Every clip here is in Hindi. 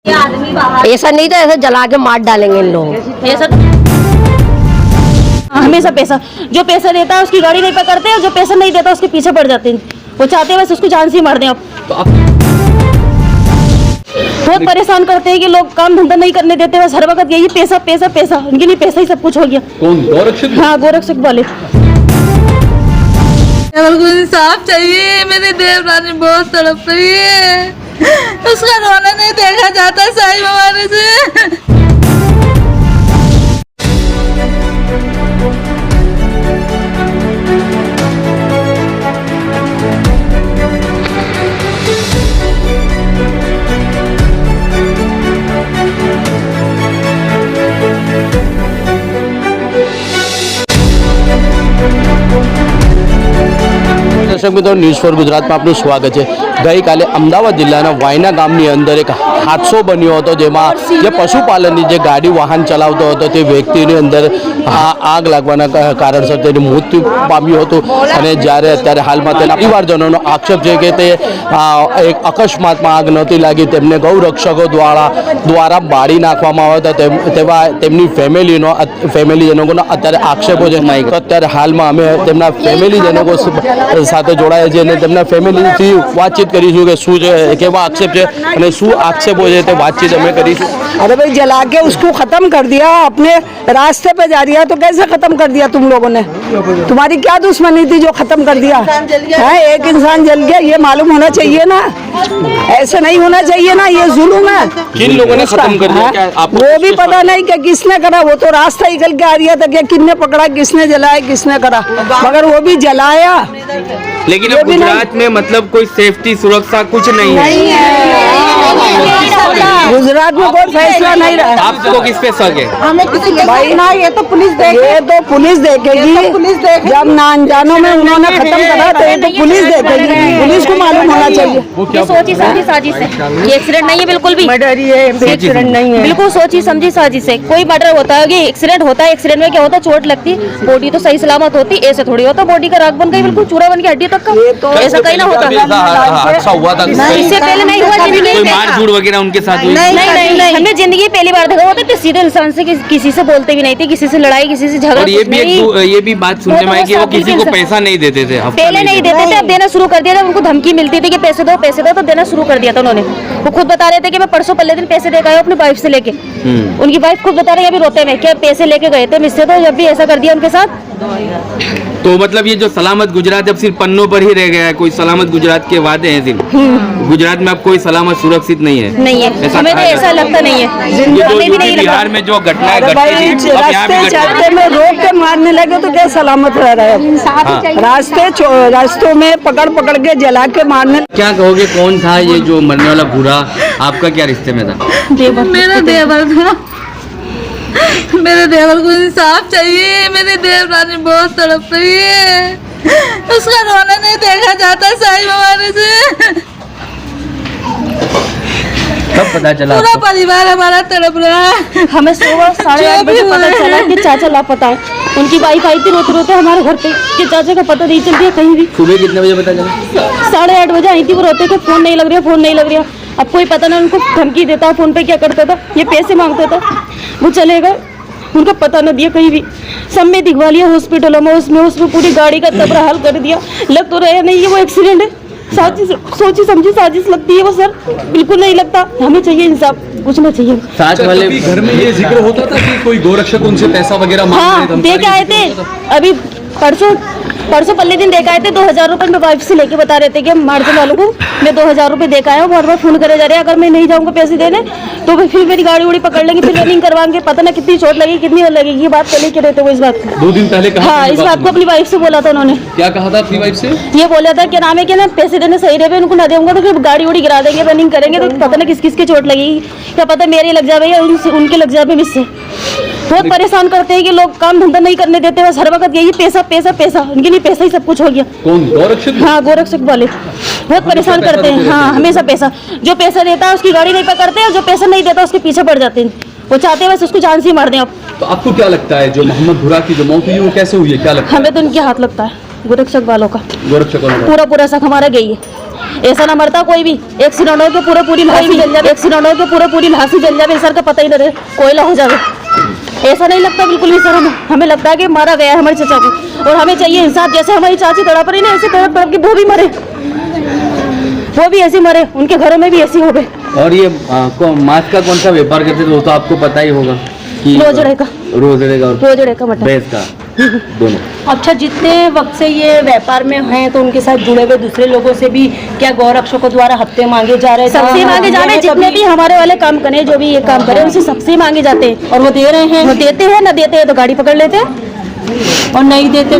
ऐसा नहीं तो ऐसा जला के मार डालेंगे इन लोग। ऐसा हमेशा पैसा, जो पैसा देता है उसकी गाड़ी नहीं पकड़ते और जो पैसा नहीं देता उसके पीछे पड़ जाते हैं। वो चाहते हैं बस उसको जान से ही मार दें। अब बहुत परेशान करते हैं कि लोग काम धंधा नहीं करने देते, बस हर वक्त यही पैसा पैसा पैसा, उनके लिए पैसा ही सब कुछ हो गया। कौन? गोरक्षक? हाँ, गोरक्षक वाले। को इंसाफ चाहिए, मेरी देवरानी बहुत तड़प रही है, उसका रोना नहीं देखा जाता सही हमारे से। દર્શક મિત્રો, ન્યૂઝ ફોર ગુજરાતમાં આપનું સ્વાગત છે। ગઈકાલે અમદાવાદ જિલ્લાના વાયના ગામની અંદર એક હાદસો બન્યો હતો, જેમાં જે પશુપાલનની જે ગાડી વાહન ચલાવતો હતો તે વ્યક્તિની અંદર આગ લાગવાના કારણસર તેનું મૃત્યુ પામ્યું હતું। અને જ્યારે અત્યારે હાલમાં તેના પરિવારજનોનો આક્ષેપ છે કે તે એક અકસ્માતમાં આગ નહોતી લાગી, તેમને ગૌરક્ષકો દ્વારા બાળી નાખવામાં આવ્યા હતા, તેવા તેમની ફેમિલીજનોનો અત્યારે આક્ષેપો છે। તો અત્યારે હાલમાં અમે તેમના ફેમિલીજનો સાથે જોડાયા છીએ અને તેમના ફેમિલીથી વાતચીત કરીશું કે શું છે, કેવા આક્ષેપ છે અને શું આક્ષેપો છે તે વાતચીત અમે કરીશું। अरे भाई जला के उसको खत्म कर दिया, अपने रास्ते पे जा रही है तो कैसे खत्म कर दिया तुम लोगों ने? तुम्हारी क्या दुश्मनी थी जो खत्म कर दिया है? एक इंसान जल गया, ये मालूम होना चाहिए ना, ऐसे नहीं होना चाहिए ना, ये जुल्म है। किन लोगों ने खत्म कर दिया? क्या आपको वो भी पता नहीं कि किसने करा, वो तो रास्ता निकल के आ रहा था कि किसने पकड़ा, किसने जलाया, किसने करा, मगर वो भी जलाया। लेकिन अब गुजरात में मतलब कोई सेफ्टी सुरक्षा कुछ नहीं है। गुजरात में कोई फैसला नहीं रहा। आपको किस पे शक है? भाई ना, ये तो पुलिस देखेगी, जब ना अनजानों में उन्होंने खत्म करा तो ये तो पुलिस देखेगी, पुलिस को मालूम होना चाहिए। ये सोची समझी साजिश है, ये एक्सीडेंट नहीं है बिल्कुल भी। मर्डर ही है, एक्सीडेंट नहीं है। बिल्कुल सोची समझी साजिश है। कोई मर्डर होता है, ये एक्सीडेंट होता है, एक्सीडेंट में क्या होता है, चोट लगती, बॉडी तो सही सलामत होती, ऐसे थोड़ी होता बॉडी का राख बन गई बिल्कुल चूरा बन के हड्डी तक का, ऐसा कहीं ना होता। हादसा हुआ था? इससे पहले नहीं हुआ, कोई मारझूड़ वगैरह उनके साथ हुई? नहीं, हमने जिंदगी पहली बार देखा होता। सीधे इंसान से किसी से बोलते भी नहीं थे, किसी से लड़ाई, किसी से झगड़ा। और ये भी बात सुनने में आई कि वो किसी को पैसा नहीं देते थे, पहले नहीं देते थे, अब देना शुरू कर दिया था। उनको धमकी मिलती थी कि पैसे दो तो देना शुरू कर दिया था उन्होंने। वो खुद बता रहे थे कि मैं परसों पहले दिन पैसे देकर आया अपनी वाइफ से लेके। उनकी वाइफ खुद बता रही है अभी रोते में कि पैसे लेके गए थे मुझसे, तो जब भी ऐसा कर दिया उनके साथ। तो मतलब ये जो सलामत गुजरात अब सिर्फ पन्नों पर ही रह गया है, कोई सलामत गुजरात के वादे हैं सिर्फ। गुजरात में अब कोई सलामत सुरक्षित नहीं है। नहीं है, हमें तो ऐसा लगता नहीं है। ये जो बिहार में जो घटनाएं घटती थी, अब यहाँ भी रास्ते में रोक के मारने लगे तो क्या सलामत रह रहा है? रास्तों में पकड़ के जला के मारने। क्या कहोगे, कौन था ये जो मरने वाला बूढ़ा? आपका क्या रिश्ते में था? मेरा देवर था, मेरे देवर को इंसाफ चाहिए, मेरी देवरानी बहुत तड़प रही है, उसका रोना नहीं देखा जाता सही हमारे से। कब पता चला? पूरा परिवार हमारा तड़प रहा है। हमें सुबह 8:30 बजे पता चला कि चाचा लापता है। उनकी वाइफ आई थी रोते रोते हमारे घर पे कि चाचा का पता नहीं चल रहा कहीं भी। सुबह कितने बजे पता चला? 8:30 बजे आई थी वो रोते कि फोन नहीं लग रहा। अब कोई पता नहीं उनको धमकी देता, फोन पे क्या करता था, ये पैसे मांगता था, वो चले गए, उनका पता न दिया कहीं भी। सब में दिखवा लिया हॉस्पिटलों में, उसमें पूरी गाड़ी का तबरा हाल कर दिया। लग तो रहे नहीं, ये वो एक्सीडेंट है, सोची समझी साजिश लगती है वो सर, बिल्कुल नहीं लगता। हमें चाहिए इंसाफ, पूछना चाहिए। साथ वाले घर में ये जिक्र होता था कि कोई गोरक्षक उनसे पैसा वगैरह मांग रहे थे? दे के आए थे अभी परसों पहले दिन देखा आए थे 2000 रुपए में वाइफ से लेके बता रहे थे कि हम मार्जिन वालों को मैं 2000 रुपए देकर आया हूँ। बार फोन करे जा रहे हैं, अगर मैं नहीं जाऊँगा पैसे देने तो फिर मेरी गाड़ी उड़ी पकड़ लेंगे, फिर रनिंग करवाएंगे, पता ना कितनी चोट लगेगी, कितनी लगेगी। ये बात पहले कह रहे थे वो इस बात को 2 दिन पहले कहा। हाँ, इस बात को अपनी वाइफ से बोला था उन्होंने। क्या कहा था अपनी वाइफ से? ये बोला था कि नाम है कि ना पैसे देने सही रहे, उनको ना दूंगा तो फिर गाड़ी उड़ी गिरा देंगे, रनिंग करेंगे तो पता ना किस की चोट लगेगी, क्या पता मेरी लग जाए या उनके लग जाए मुझसे। बहुत परेशान करते हैं कि लोग काम धंधा नहीं करने देते, बस हर वक्त यही पैसा पैसा पैसा, उनके लिए पैसा ही सब कुछ हो गया। कौन? गोरक्षक? हाँ, गोरक्षक वाले बहुत परेशान करते हैं। हाँ, हमेशा पैसा, जो पैसा देता है उसकी गाड़ी नहीं पकड़ते और जो पैसा नहीं देता उसके पीछे पड़ जाते हैं। वो चाहते हैं बस उसको जान से ही मार दें। अब तो आपको क्या लगता है जो मोहम्मद भुरा की जो मौत हुई वो कैसे हुई है, क्या लगता है? हमें तो उनके हाथ लगता है, गोरक्षक वालों का। गोरक्षक वालों का पूरा शक हमारा गई है। ऐसा ना मरता कोई भी, एक्सीडेंट हो के पूरे पूरी लाशी जल जाए, एक्सीडेंट हो के पूरे पूरी लाशी जल जाए, सर का पता ही न रहे, कोयला हो जाए। ऐसा नहीं लगता बिल्कुल भी सर, हमें लगता है कि मारा गया है हमारे चचा को, और हमें चाहिए इंसाफ। जैसे हमारी चाची तड़प रही ना, ऐसे तड़प तड़प के वो भी मरे, वो भी ऐसे मरे, उनके घरों में भी ऐसे हो गए। और ये मांस का कौन सा व्यापार करते थे वो तो आपको पता ही होगा कि रोजड़े का मटन, भैंस का दोनों। अच्छा, जितने वक्त से ये व्यापार में हैं तो उनके साथ जुड़े हुए दूसरे लोगों से भी क्या गौरक्षकों द्वारा हफ्ते मांगे जा रहे हैं? सबसे मांगे जा रहे हैं, जितने भी हमारे वाले काम करे, जो भी ये काम करे, उनसे सबसे मांगे जाते हैं। और वो दे रहे हैं, वो देते हैं, ना देते हैं तो गाड़ी पकड़ लेते हैं, और नहीं देते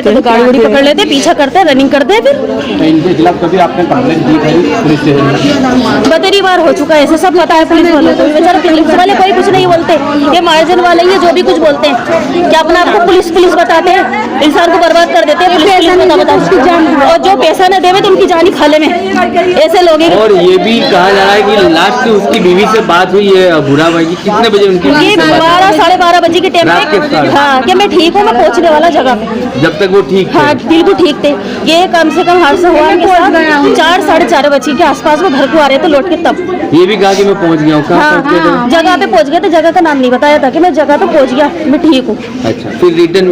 तो गाड़ी उड़ी पकड़ लेते, पीछा करते, रनिंग करते हैं। फिर इनके खिलाफ कभी आपने कंप्लेंट की थी पुलिस स्टेशन? बतेरी बार हो चुका है, ऐसे सब पता है पुलिस वालों को। बेचारा पुलिस वाले कोई कुछ नहीं बोलते, ये मार्जिन वाले ही जो भी कुछ बोलते हैं, क्या अपना आपको पुलिस बताते हैं, इंसान को बर्बाद कर देते हैं। पुलिस बता और जो पैसा न देवे तो उनकी जानी खाले में, ऐसे लोग हैं। और ये भी कहा जा रहा है कि लास्ट में उसकी बीवी से बात हुई है भूरा भाई की, कितने बजे उनकी ये 12 साढ़े 12 बजे के टाइम पे, हाँ कि मैं ठीक हूँ, मैं पहुँचने वाला जगह पे, जब तक वो ठीक थे। हाँ बिल्कुल ठीक थे। ये कम से कम हादसा हुआ इनके साथ 4 साढ़े 4 बजे के आसपास में घर को आ रहे थे लौट के, तब ये भी कहा कि मैं पहुंच गया हूँ। कहाँ पहुंच गए थे? जगह पे पहुंच गए थे, जगह का नाम नहीं बताया था कि मैं जगह पे पहुंच गया, मैं ठीक हूँ। अच्छा, फिर रिटर्न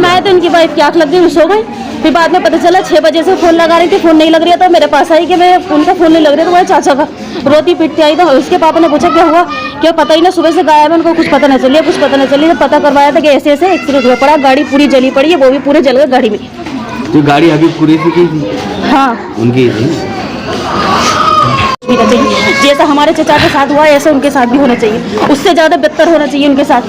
में आए तो इनकी वाइफ की आंख लग गई, सो गई। फिर बाद में पता चला 6 बजे से फोन लगा रही थी, फोन नहीं लग रहा था। मेरे पास आई कि मैं उनका फोन नहीं लग रहा था, तुम्हारे चाचा का। रोती पीटती आई, तो उसके पापा ने पूछा क्या हुआ, क्या पता ही ना, सुबह से गायब है, उनको कुछ पता नहीं चलिए, कुछ पता नहीं चली। तो पता करवाया था कि ऐसे ऐसे एक्सीडेंट हुआ पड़ा, गाड़ी पूरी जली पड़ी है, वो भी पूरे जल गए गाड़ी में। तो गाड़ी अभी पूरी की थी? हाँ, उनकी थी। जैसा हमारे चचा के साथ हुआ ऐसा उनके साथ भी होना चाहिए, उससे ज्यादा बेहतर होना चाहिए उनके साथ।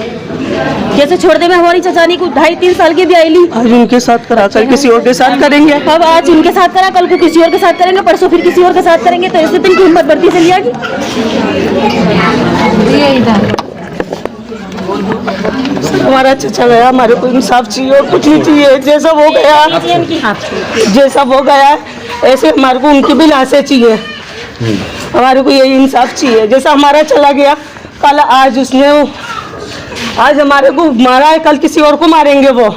जैसे छोड़ दे, मैं हमारी चचानी को 2.5-3 साल की भी आईली, आज उनके साथ करा, कल किसी और के साथ करेंगे। अब आज उनके साथ करा, कल को किसी और के साथ करेंगे, परसों फिर किसी और के साथ करेंगे, तो ऐसे दिन की हिम्मत बढ़ती चली जाएगी। हमारा चचा गया, हमारे को इंसाफ चाहिए और कुछ नहीं चाहिए। जैसा वो गया ऐसे हमारे को उनकी भी लाशें चाहिए। हमारे को यही इंसाफ चाहिए, जैसा हमारा चला गया कल, आज हमारे को मारा है, कल किसी और को मारेंगे वो।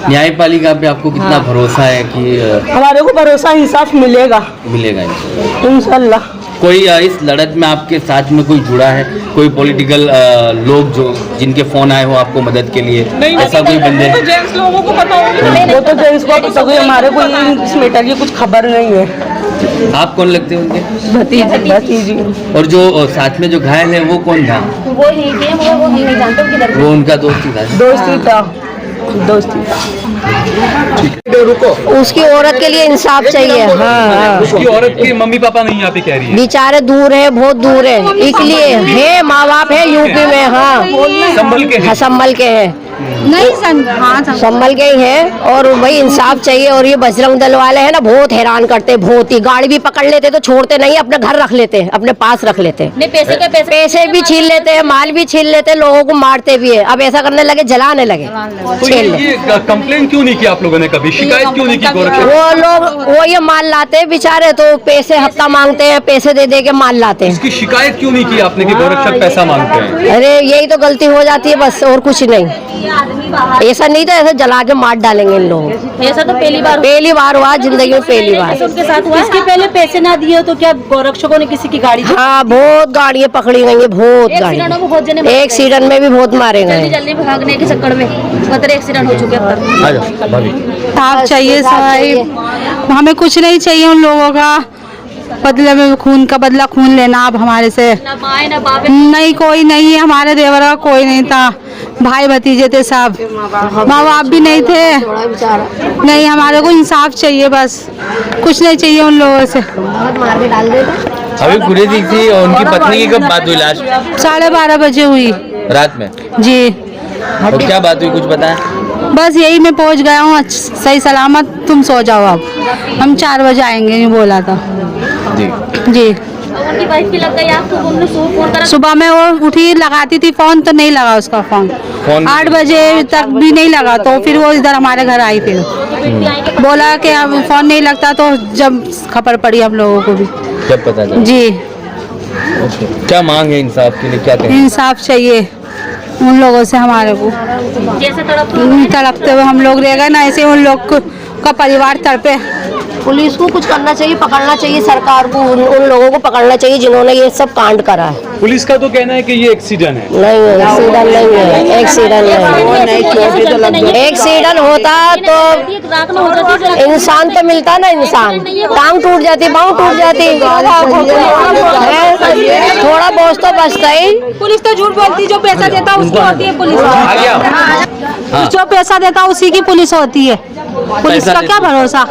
न्यायपालिका पे आपको कितना भरोसा है कि हमारे को भरोसा इंसाफ मिलेगा इंशाल्लाह। कोई इस लड़त में आपके साथ में कोई जुड़ा है, कोई पॉलिटिकल लोग जो जिनके फोन आए हो आपको मदद के लिए, ऐसा कोई बंदे? वो तो जेंट्स लोगों को पता होगा, हमारे को इस मैटर की कुछ खबर नहीं है। आप कौन लगते हैं उनके? भतीजी। और जो साथ में जो घायल है वो कौन था? वो नहीं जानते, वो उनका दोस्त था। दोस्ती था। उसकी औरत के लिए इंसाफ चाहिए। हाँ, उसकी औरत के मम्मी पापा नहीं यहाँ पे कह रही है, बेचारे दूर है, बहुत दूर है, इसलिए है, माँ बाप है यूपी में। हाँ, संभल के है, संभल के ही है। और वही इंसाफ चाहिए। और ये बजरंग दल वाले हैं ना, बहुत हैरान करते, बहुत ही। गाड़ी भी पकड़ लेते तो छोड़ते नहीं, अपने घर रख लेते, अपने पास रख लेते, पैसे भी छीन लेते हैं, माल भी छीन लेते हैं, लोगों को मारते भी है। अब ऐसा करने लगे, जलाने लगे। तो ये कंप्लेंट क्यों नहीं की आप लोगों ने, कभी शिकायत क्यों नहीं की गोरखपुर? वो लोग वो ये माल लाते हैं बेचारे, तो पैसे हफ्ता मांगते हैं, पैसे दे के माल लाते हैं। इसकी शिकायत क्यों नहीं की आपने कि गोरक्षक पैसा मांगते हैं? अरे यही तो गलती हो जाती है बस, और कुछ नहीं। ऐसा नहीं तो ऐसे जला के मार डालेंगे इन लोग। ऐसा तो पहली बार हुआ जिंदगी में, पहली बार उनके साथ हुआ। इसके पहले पैसे ना दिए तो क्या गोरक्षकों ने किसी की गाड़ी? हाँ, बहुत गाड़ियाँ पकड़ी गई है, बहुत गाड़ी। एक्सीडेंट में भी बहुत मारे गए। जल्दी भागने के चक्कर में एक्सीडेंट हो चुके हैं। साफ चाहिए साहब, हमें कुछ नहीं चाहिए उन लोगों का बदले में, खून का बदला खून लेना अब हमारे से। ना माँ ना बाप नहीं, कोई नहीं है हमारे देवर का, कोई नहीं था, भाई भतीजे थे सब, माँ बाप भी नहीं थे। नहीं, हमारे को इंसाफ चाहिए बस, कुछ नहीं चाहिए उन लोगों से। अभी पूरी दी थी और उनकी पत्नी की कब बात हुई लास्ट? 12:30 बजे हुई रात में जी। और क्या बात हुई, कुछ बताएं? बस यही मैं पहुंच गया हूँ सही सलामत, तुम सो जाओ, अब हम 4 बजे आएंगे, नहीं बोला था जी। उनकी वाइफ की लग गई आग, तो उन्होंने फोन करा। सुबह में वो उठी, लगाती थी फोन तो नहीं लगा उसका फोन 8 बजे तक भी नहीं लगा, तो फिर वो इधर हमारे घर आई, फिर बोला कि अब फोन नहीं लगता, तो जब खबर पड़ी हम लोगों को भी जब पता चला जी। क्या मांग है इंसाफ के लिए, क्या कहें? इंसाफ चाहिए उन लोगों से, हमारे को जैसे तड़पते हुए हम लोग रह गए ना, ऐसे उन लोग का परिवार तड़पे। पुलिस को कुछ करना चाहिए, पकड़ना चाहिए सरकार को, उन लोगों को पकड़ना चाहिए जिन्होंने ये सब कांड करा है। पुलिस का तो कहना है कि ये एक्सीडेंट है। नहीं एक्सीडेंट नहीं है, एक्सीडेंट नहीं है। एक्सीडेंट होता तो इंसान तो मिलता ना, इंसान टांग टूट जाती, पाँव टूट जाती, थोड़ा बहुत तो बचता ही। पुलिस तो झूठ बोलती, जो पैसा देता उसकी होती है पुलिस, जो पैसा देता उसी की पुलिस होती है। पुलिस का क्या भरोसा।